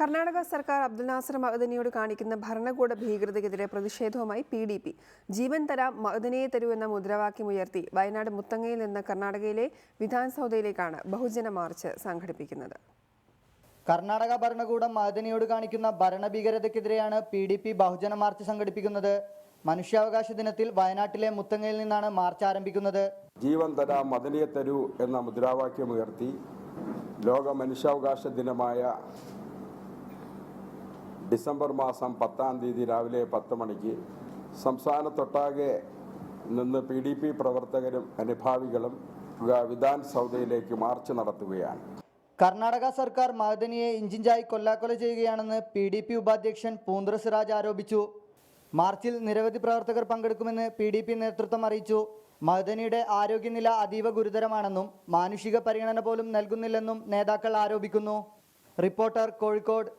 കർണാടക സർക്കാർ അബ്ദുൽ നാസർ മഅ്ദനിയോട് കാണിക്കുന്ന ഭരണകൂട ഭീകരതയ്ക്കെതിരെ പ്രതിഷേധവുമായി PDP ജീവൻ തരാം മഅ്ദനിയെ തരൂ എന്ന മുദ്രാവാക്യം ഉയർത്തി വയനാട് മുത്തങ്ങയിൽ നിന്ന് കർണാടകയിലെ വിധാൻ സൗദയിലേക്കാണ് ബഹുജന മാർച്ച് സംഘടിപ്പിക്കുന്നത്. കർണാടക ഭരണകൂടം മഅ്ദനിയോട് കാണിക്കുന്ന ഭരണഭീകരതയ്ക്കെതിരെയാണ് PDP ബഹുജന മാർച്ച് സംഘടിപ്പിക്കുന്നത്. മനുഷ്യാവകാശ ദിനത്തിൽ വയനാട്ടിലെ മുത്തങ്ങയിൽ നിന്നാണ് മാർച്ച് ആരംഭിക്കുന്നത്. ജീവൻ തരാം മഅ്ദനിയെ തരൂ എന്ന മുദ്രാവാക്യം ഉയർത്തി ലോക മനുഷ്യാവകാശ ദിനമായ ഡിസംബർ മാസം 10-ാം തീയതി രാവിലെ 10 മണിക്ക് സംസ്ഥാനത്തൊട്ടാകെ നിന്ന് PDP പ്രവർത്തകരും അനുഭാവികളും വിധാൻ സൗദയിലേക്ക് മാർച്ച് നടത്തുകയാണ്. കർണാടക സർക്കാർ മഅ്ദനിയെ ഇഞ്ചിഞ്ചായി കൊല്ലാക്കൊല ചെയ്യുകയാണെന്ന് PDP ഉപാധ്യക്ഷൻ പൂന്ത്ര സിറാജ് ആരോപിച്ചു. മാർച്ചിൽ നിരവധി പ്രവർത്തകർ പങ്കെടുക്കുമെന്ന് PDP നേതൃത്വം അറിയിച്ചു. മഅ്ദനിയുടെ ആരോഗ്യനില അതീവ ഗുരുതരമാണെന്നും മാനുഷിക പരിഗണന പോലും നൽകുന്നില്ലെന്നും നേതാക്കൾ ആരോപിക്കുന്നു. റിപ്പോർട്ടർ, കോഴിക്കോട്.